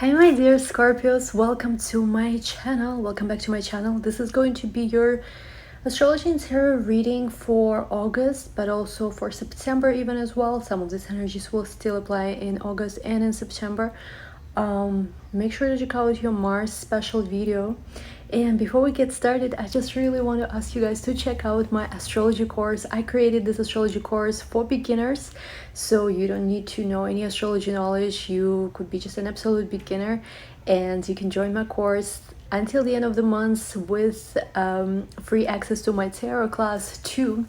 Hi my dear Scorpios, welcome to my channel. Welcome back to my channel. This is going to be your astrology and tarot reading for August, but also for September even as well. Some of these energies will still apply in August and in September. Make sure that you call it your Mars special video. And before we get started, I just really want to ask you guys to check out my astrology course. I created this astrology course for beginners, so you don't need to know any astrology knowledge. You could be just an absolute beginner, and you can join my course until the end of the month with free access to my tarot class too.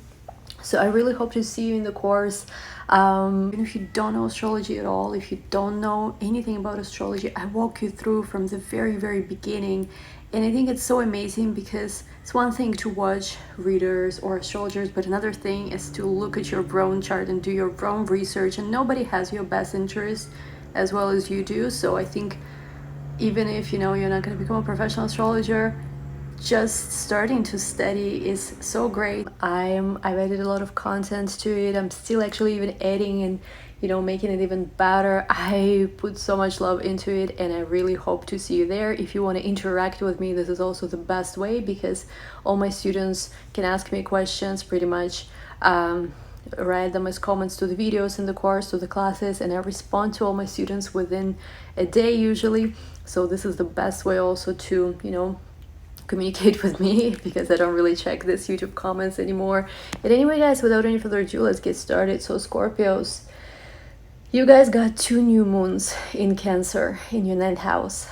So I really hope to see you in the course. Even if you don't know astrology at all, if you don't know anything about astrology, I walk you through from the very beginning. And I think it's so amazing because it's one thing to watch readers or astrologers, but another thing is to look at your own chart and do your own research, and nobody has your best interest as well as you do. So I think even if you're not going to become a professional astrologer, just starting to study is so great. I've added a lot of content to it. I'm still actually even adding and making it even better. I put so much love into it, and I really hope to see you there. If you want to interact with me, this is also the best way, because all my students can ask me questions pretty much, write them as comments to the videos in the course, to the classes, and I respond to all my students within a day usually. So this is the best way also to communicate with me, because I don't really check this YouTube comments anymore. But anyway guys, without any further ado, let's get started. So Scorpios, you guys got 2 new moons in Cancer in your 9th house.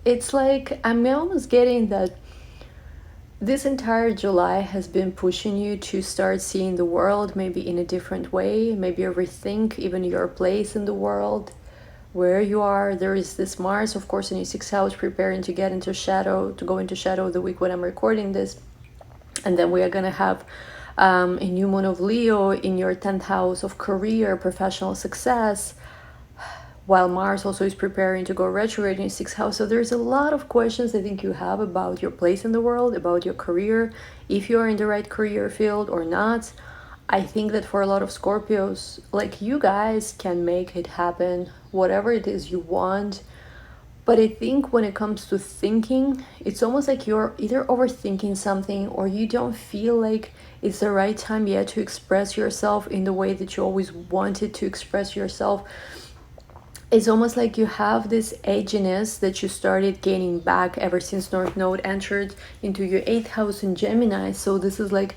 It's like I'm almost getting that this entire July has been pushing you to start seeing the world maybe in a different way, maybe rethink even your place in the world, where you are. There is this Mars, of course, in your 6th house, preparing to get into shadow, to go into shadow the week when I'm recording this. And then we are going to have a new moon of Leo in your 10th house of career, professional success, while Mars also is preparing to go retrograde in your 6th house. So there's a lot of questions I think you have about your place in the world, about your career, if you're in the right career field or not. I think that for a lot of Scorpios, like, you guys can make it happen, whatever it is you want. But I think when it comes to thinking, it's almost like you're either overthinking something, or you don't feel like it's the right time yet to express yourself in the way that you always wanted to express yourself. It's almost like you have this edginess that you started gaining back ever since North Node entered into your 8th house in Gemini. So this is like,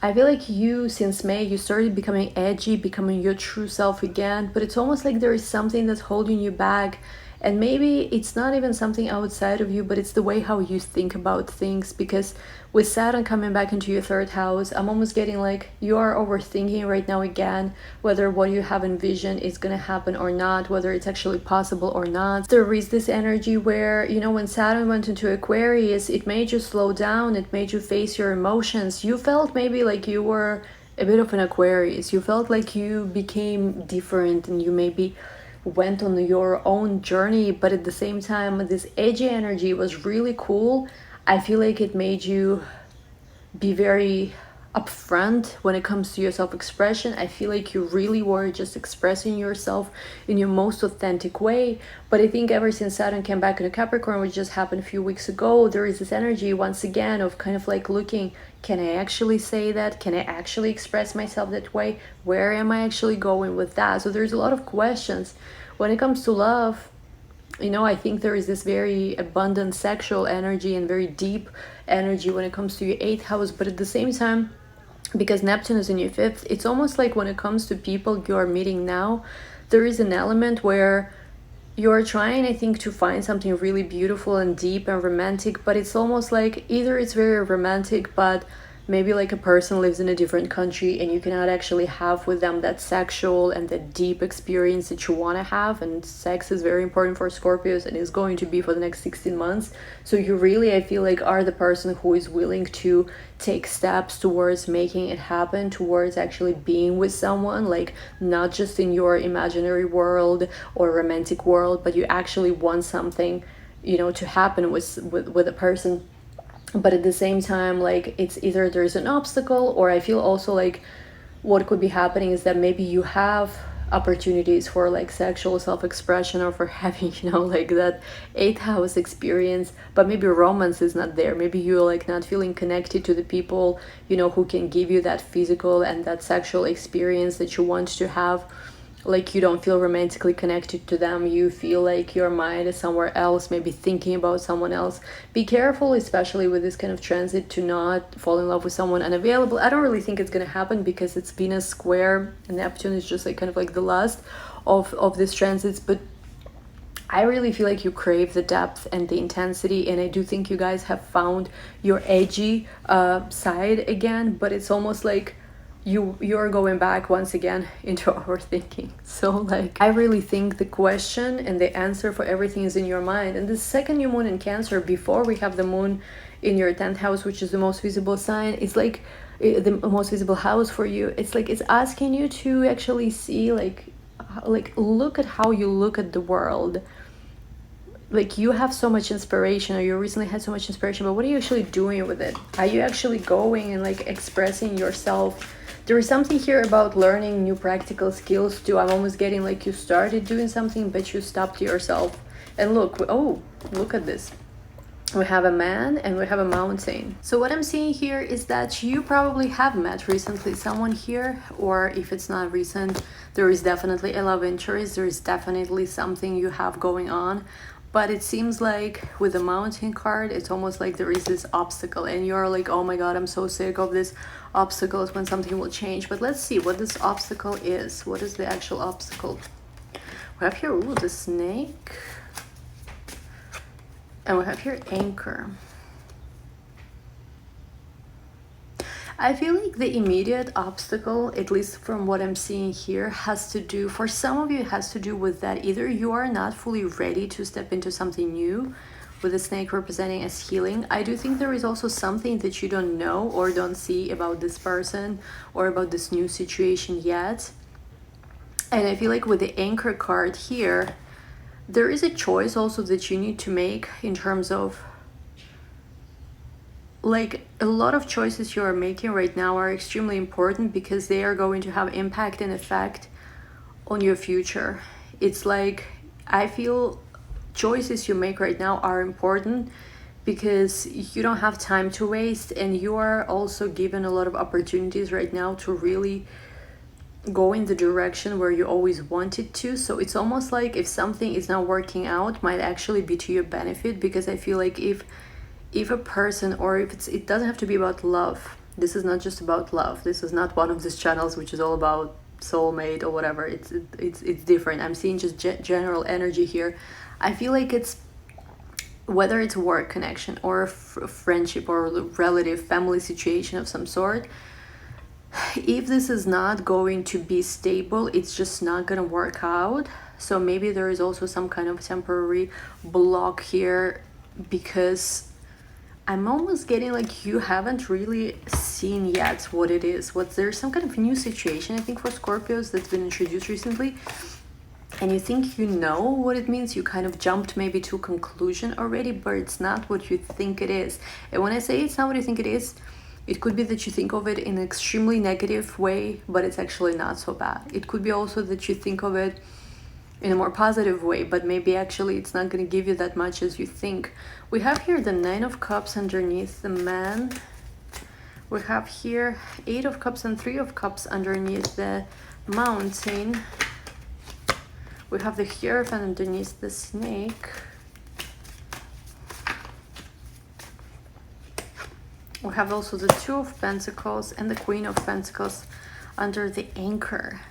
I feel like you, since May, you started becoming edgy, becoming your true self again, but it's almost like there is something that's holding you back. And maybe it's not even something outside of you, but it's the way how you think about things. Because with Saturn coming back into your 3rd house, I'm almost getting like you are overthinking right now again, whether what you have envisioned is going to happen or not, whether it's actually possible or not. There is this energy where, when Saturn went into Aquarius, it made you slow down, it made you face your emotions. You felt maybe like you were a bit of an Aquarius. You felt like you became different, and you maybe went on your own journey, but at the same time this edgy energy was really cool. I feel like it made you be very upfront when it comes to your self-expression. I feel like you really were just expressing yourself in your most authentic way. But I think ever since Saturn came back into Capricorn, which just happened a few weeks ago, there is this energy once again of kind of like looking, can I actually say that? Can I actually express myself that way? Where am I actually going with that? So there's a lot of questions. When it comes to love, I think there is this very abundant sexual energy and very deep energy when it comes to your 8th house. But at the same time, because Neptune is in your 5th, it's almost like when it comes to people you are meeting now, there is an element where you're trying, I think, to find something really beautiful and deep and romantic, but it's almost like either it's very romantic, but maybe like a person lives in a different country and you cannot actually have with them that sexual and that deep experience that you want to have. And sex is very important for Scorpios, and is going to be for the next 16 months. So you really, I feel like, are the person who is willing to take steps towards making it happen, towards actually being with someone, like not just in your imaginary world or romantic world, but you actually want something, to happen with a person. But at the same time, like, it's either there's an obstacle, or I feel also like what could be happening is that maybe you have opportunities for like sexual self-expression, or for having, you know, like that 8th house experience, but maybe romance is not there. Maybe you're like not feeling connected to the people, you know, who can give you that physical and that sexual experience that you want to have. Like you don't feel romantically connected to them. You feel like your mind is somewhere else, maybe thinking about someone else. Be careful, especially with this kind of transit, to not fall in love with someone unavailable. I don't really think it's going to happen because it's Venus square and Neptune is just like kind of like the last of these transits. But I really feel like you crave the depth and the intensity, and I do think you guys have found your edgy side again, but it's almost like you're going back once again into overthinking. So like I really think the question and the answer for everything is in your mind. And the second new moon in Cancer, before we have the moon in your 10th house, which is the most visible sign, it's like the most visible house for you. It's like it's asking you to actually see like look at how you look at the world. Like you have so much inspiration, or you recently had so much inspiration, but what are you actually doing with it? Are you actually going and like expressing yourself? There is something here about learning new practical skills too. I'm almost getting like you started doing something, but you stopped yourself. And look, oh, look at this. We have a man and we have a mountain. So what I'm seeing here is that you probably have met recently someone here, or if it's not recent, there is definitely a love interest. There is definitely something you have going on. But it seems like with the mountain card, it's almost like there is this obstacle and you're like, oh my God, I'm so sick of this obstacles, when something will change. But let's see what this obstacle is. What is the actual obstacle? We have here, ooh, the snake. And we have here anchor. I feel like the immediate obstacle, at least from what I'm seeing here, has to do, for some of you, it has to do with that either you are not fully ready to step into something new, with the snake representing as healing. I do think there is also something that you don't know or don't see about this person or about this new situation yet. And I feel like with the anchor card here, there is a choice also that you need to make in terms of, like, a lot of choices you are making right now are extremely important because they are going to have impact and effect on your future. It's like, I feel choices you make right now are important because you don't have time to waste, and you are also given a lot of opportunities right now to really go in the direction where you always wanted to. So it's almost like if something is not working out, might actually be to your benefit, because I feel like if a person, or if it doesn't have to be about love. This is not just about love. This is not one of these channels which is all about soulmate or whatever. It's different. I'm seeing just general energy here. I feel like it's, whether it's work connection or a friendship or relative family situation of some sort, if this is not going to be stable, it's just not going to work out. So maybe there is also some kind of temporary block here, because I'm almost getting like you haven't really seen yet what it is. There's some kind of new situation, I think, for Scorpios that's been introduced recently, and you think you know what it means. You kind of jumped maybe to a conclusion already, but it's not what you think it is. And when I say it's not what you think it is, it could be that you think of it in an extremely negative way, but it's actually not so bad. It could be also that you think of it in a more positive way, but maybe actually it's not going to give you that much as you think. We have here the 9 of Cups underneath the man. We have here 8 of Cups and 3 of Cups underneath the mountain. We have the Hierophant underneath the snake. We have also the 2 of Pentacles and the Queen of Pentacles under the anchor.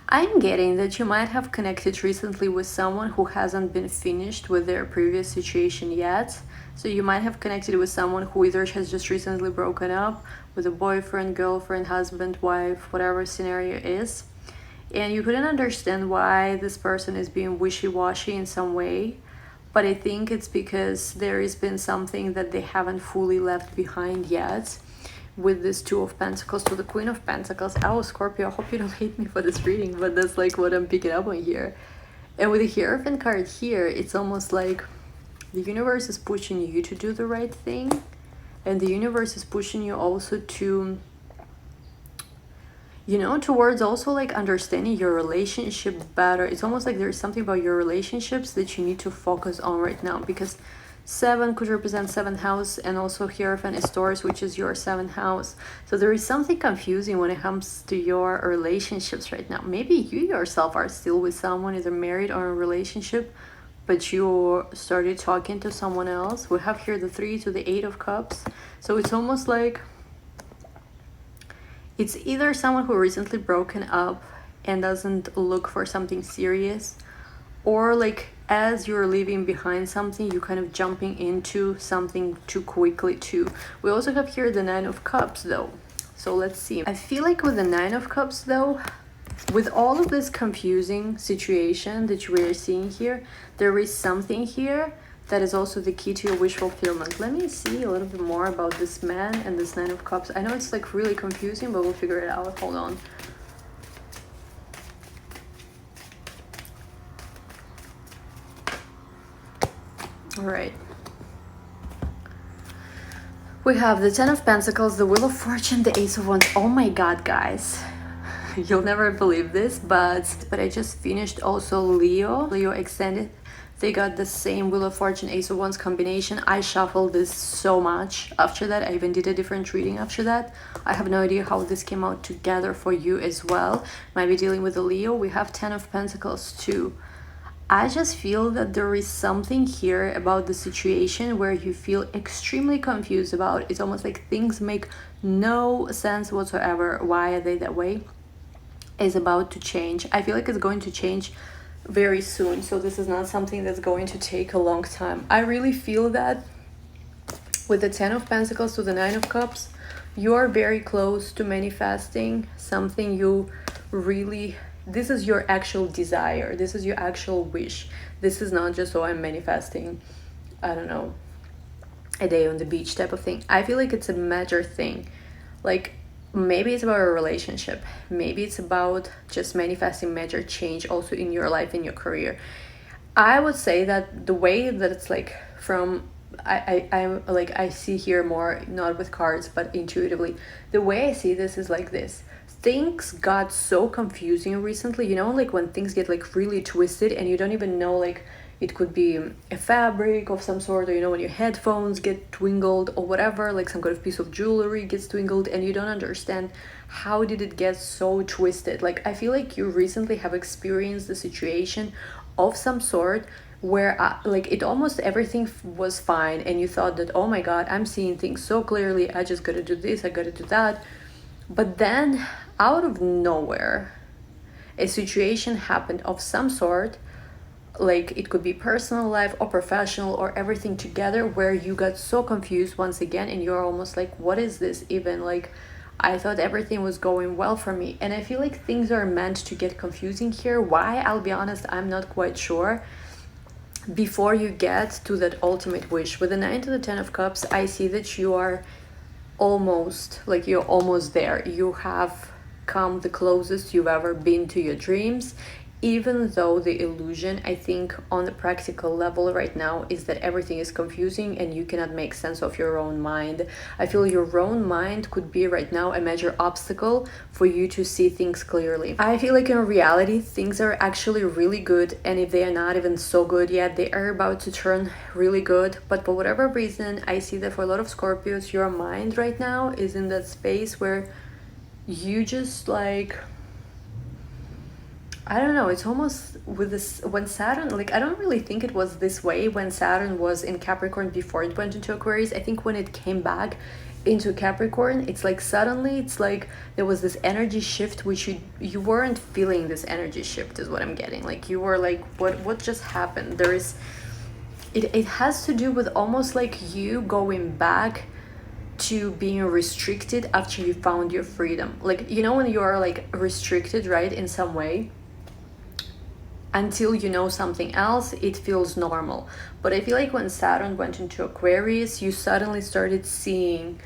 I'm getting that you might have connected recently with someone who hasn't been finished with their previous situation yet. So you might have connected with someone who either has just recently broken up with a boyfriend, girlfriend, husband, wife, whatever scenario is. And you couldn't understand why this person is being wishy-washy in some way. But I think it's because there has been something that they haven't fully left behind yet. With this 2 of Pentacles to the Queen of Pentacles. Oh, Scorpio, I hope you don't hate me for this reading, but that's like what I'm picking up on here. And with the Hierophant card here, it's almost like the universe is pushing you to do the right thing, and the universe is pushing you also to, you know, towards also like understanding your relationship better. It's almost like there's something about your relationships that you need to focus on right now, because 7 could represent 7th house, and also Hierophant is Taurus, which is your 7th house. So there is something confusing when it comes to your relationships right now. Maybe you yourself are still with someone, either married or in a relationship, but you started talking to someone else. We have here the 3 to the 8 of Cups. So it's almost like it's either someone who recently broken up and doesn't look for something serious, or like as you're leaving behind something, you kind of jumping into something too quickly too. We also have here the 9 of Cups though. So let's see. I feel like with the 9 of Cups though, with all of this confusing situation that we are seeing here, there is something here that is also the key to your wish fulfillment. Let me see a little bit more about this man and this 9 of Cups. I know it's like really confusing, but we'll figure it out. Hold on. All right. We have the 10 of Pentacles, the Wheel of Fortune, the Ace of Wands. Oh my God, guys. You'll never believe this, but I just finished also Leo Extended. They got the same Wheel of Fortune, Ace of Wands combination. I shuffled this so much after that. I even did a different reading after that. I have no idea how this came out together for you as well. Might be dealing with a Leo. We have 10 of Pentacles too. I just feel that there is something here about the situation where you feel extremely confused about. It's almost like things make no sense whatsoever. Why are they that way? Is about to change. I feel like it's going to change very soon. So this is not something that's going to take a long time. I really feel that with the 10 of Pentacles to the 9 of Cups, you are very close to manifesting something you really... This is your actual desire. This is your actual wish. This is not just, oh, I'm manifesting, I don't know, a day on the beach type of thing. I feel like it's a major thing. Like, maybe it's about a relationship. Maybe it's about just manifesting major change also in your life, in your career. I would say that the way that it's like from... I'm like, I see here more, not with cards, but intuitively. The way I see this is like this. Things got so confusing recently, you know, like when things get like really twisted and you don't even know, like it could be a fabric of some sort, or you know, when your headphones get twinkled or whatever, like some kind of piece of jewelry gets twinkled and you don't understand how did it get so twisted. Like I feel like you recently have experienced the situation of some sort where like it almost everything was fine and you thought that, oh my God, I'm seeing things so clearly, I just gotta do this, I gotta do that. But then out of nowhere, a situation happened of some sort, like it could be personal life or professional or everything together, where you got so confused once again and you're almost like, what is this even? Like, I thought everything was going well for me. And I feel like things are meant to get confusing here. Why? I'll be honest, I'm not quite sure. Before you get to that ultimate wish, with the 9 to the 10 of Cups, I see that you are almost, like you're almost there. You have come the closest you've ever been to your dreams, even though the illusion, I think, on the practical level right now is that everything is confusing and you cannot make sense of your own mind. I feel your own mind could be right now a major obstacle for you to see things clearly. I feel like in reality, things are actually really good, and if they are not even so good yet, they are about to turn really good. But for whatever reason, I see that for a lot of Scorpios, your mind right now is in that space where you just like... I don't know, it's almost with this, when Saturn, like I don't really think it was this way when Saturn was in Capricorn before it went into Aquarius. I think when it came back into Capricorn, it's like suddenly it's like there was this energy shift which you weren't feeling. This energy shift is what I'm getting. Like you were like, what just happened? There is, it has to do with almost like you going back to being restricted after you found your freedom. Like, you know, when you are like restricted, right, in some way, until you know something else, it feels normal. But I feel like when Saturn went into Aquarius, you suddenly started seeing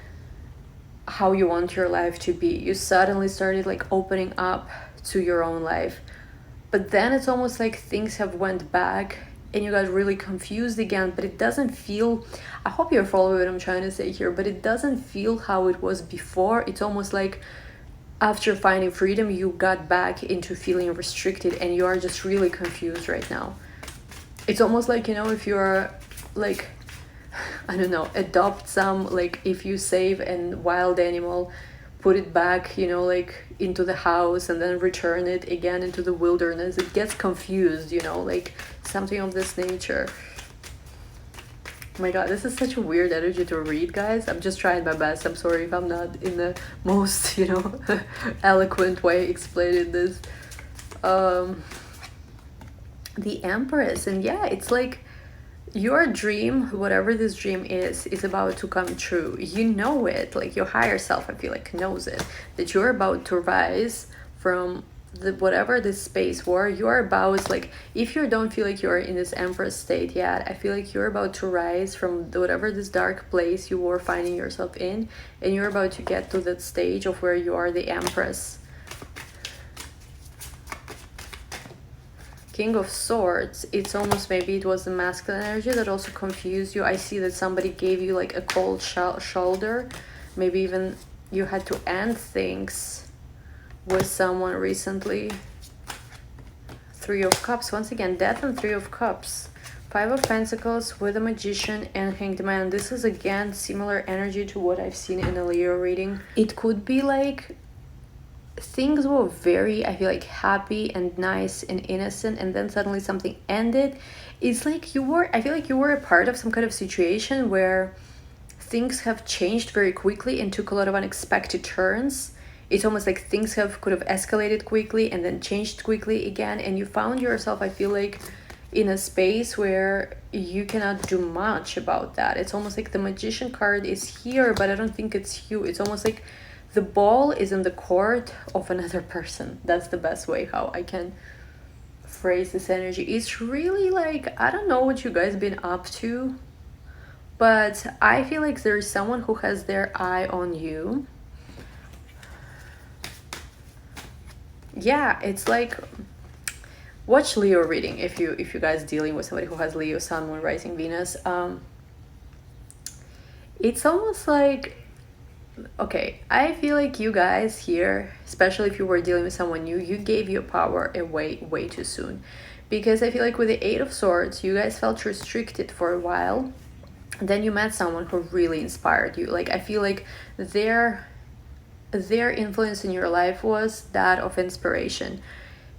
how you want your life to be. You suddenly started like opening up to your own life. But then it's almost like things have went back and you got really confused again, but it doesn't feel... I hope you're following what I'm trying to say here, but it doesn't feel how it was before. It's almost like after finding freedom, you got back into feeling restricted, and you are just really confused right now. It's almost like, you know, if you're like, I don't know, adopt some, like if you save a wild animal, put it back, you know, like into the house, and then return it again into the wilderness, it gets confused, you know, like something of this nature. Oh my god, this is such a weird energy to read, guys. I'm just trying my best. I'm sorry if I'm not in the most, you know, eloquent way explaining this. The Empress, and yeah, it's like your dream, whatever this dream is about to come true. You know it, like your higher self, I feel like, knows it, that you're about to rise from the whatever this space where you're about, like if you don't feel like you're in this Empress state yet, I feel like you're about to rise from whatever this dark place you were finding yourself in, and you're about to get to that stage of where you are the Empress. King of Swords, it's almost, maybe it was the masculine energy that also confused you. I see that somebody gave you like a cold shoulder, maybe even you had to end things with someone recently. Three of Cups, once again, Death and Three of Cups. Five of Pentacles with a Magician and Hanged Man. This is again similar energy to what I've seen in a Leo reading. It could be like things were very, I feel like, happy and nice and innocent, and then suddenly something ended. It's like you were, I feel like you were a part of some kind of situation where things have changed very quickly and took a lot of unexpected turns. It's almost like things could have escalated quickly and then changed quickly again, and you found yourself, I feel like, in a space where you cannot do much about that. It's almost like the Magician card is here, but I don't think it's you. It's almost like the ball is in the court of another person. That's the best way how I can phrase this energy. It's really like, I don't know what you guys been up to, but I feel like there is someone who has their eye on you. Yeah, it's like, watch Leo reading if you guys dealing with somebody who has Leo, Sun, Moon, Rising, Venus. It's almost like, okay, I feel like you guys here, especially if you were dealing with someone new, you gave your power away way too soon. Because I feel like with the Eight of Swords, you guys felt restricted for a while. Then you met someone who really inspired you. Like, I feel like their influence in your life was that of inspiration.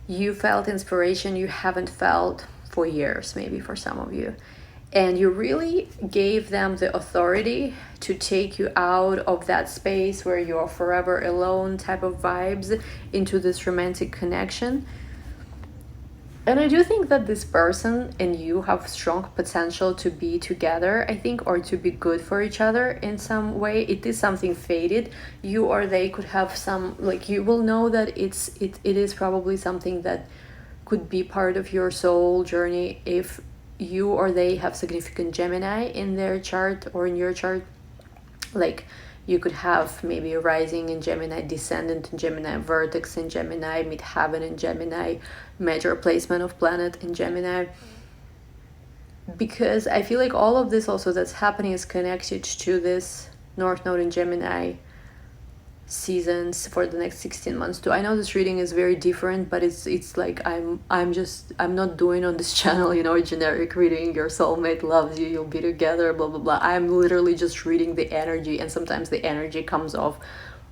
You felt inspiration you haven't felt for years, maybe for some of you. And you really gave them the authority to take you out of that space where you're forever alone type of vibes into this romantic connection. And I do think that this person and you have strong potential to be together, I think, or to be good for each other in some way. It is something fated. You or they could have some, like, you will know that it is probably something that could be part of your soul journey if you or they have significant Gemini in their chart or in your chart. Like, you could have maybe a rising in Gemini, descendant in Gemini, vertex in Gemini, midheaven in Gemini, major placement of planet in Gemini. Because I feel like all of this also that's happening is connected to this North Node in Gemini seasons for the next 16 months too. I know this reading is very different, but it's like I'm not doing on this channel, you know, a generic reading, your soulmate loves you, you'll be together, blah blah blah. I'm literally just reading the energy, and sometimes the energy comes off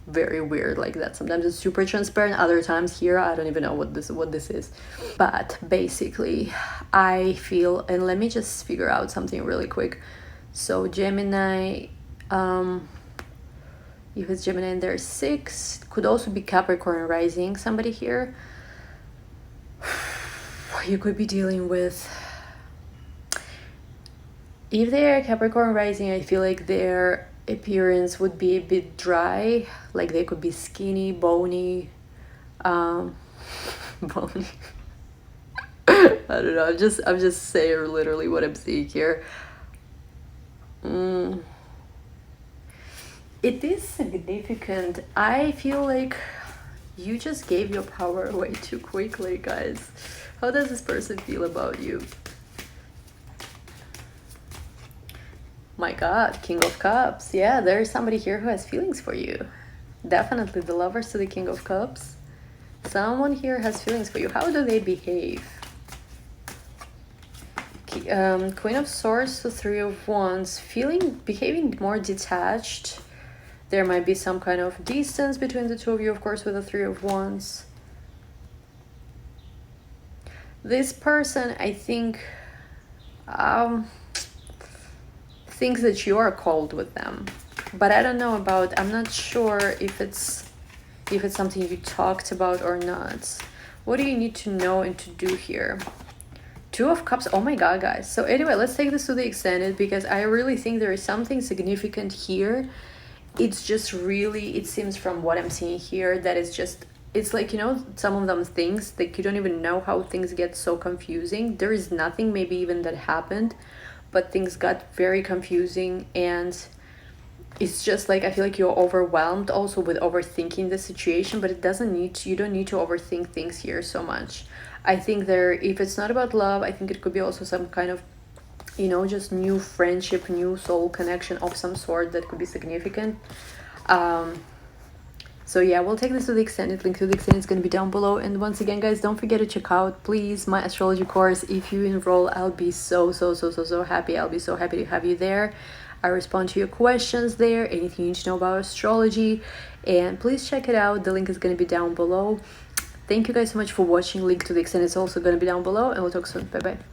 very weird like that. Sometimes it's super transparent, other times here I don't even know what this is. But basically I feel, and let me just figure out something really quick. So Gemini, if it's Gemini and there's 6, could also be Capricorn rising, somebody here. You could be dealing with, if they're Capricorn rising, I feel like their appearance would be a bit dry, like they could be skinny, bony, bony. I don't know, I'm just saying literally what I'm seeing here. It is significant. I feel like you just gave your power away too quickly, guys. How does this person feel about you? My god, King of Cups. Yeah, there's somebody here who has feelings for you. Definitely the Lovers to the King of Cups. Someone here has feelings for you. How do they behave? Queen of Swords to Three of Wands. Behaving more detached. There might be some kind of distance between the two of you, of course, with the Three of Wands. This person, I think, thinks that you are cold with them. But I don't know about, I'm not sure if it's something you talked about or not. What do you need to know and to do here? Two of Cups. Oh my god, guys. So anyway, let's take this to the extended, because I really think there is something significant here. It's just really, it seems from what I'm seeing here that it's like, you know, some of them things like you don't even know how things get so confusing. There is nothing maybe even that happened, but things got very confusing, and it's just like I feel like you're overwhelmed also with overthinking the situation, but you don't need to overthink things here so much. I think if it's not about love, I think it could be also some kind of, you know, just new friendship, new soul connection of some sort that could be significant. So yeah, we'll take this to the extended. Link to the extended is going to be down below. And once again, guys, don't forget to check out, please, my astrology course. If you enroll, I'll be so happy. I'll be so happy to have you there. I respond to your questions there, anything you need to know about astrology, and please check it out. The link is going to be down below. Thank you guys so much for watching. Link to the extended is also going to be down below, and we'll talk soon. Bye bye.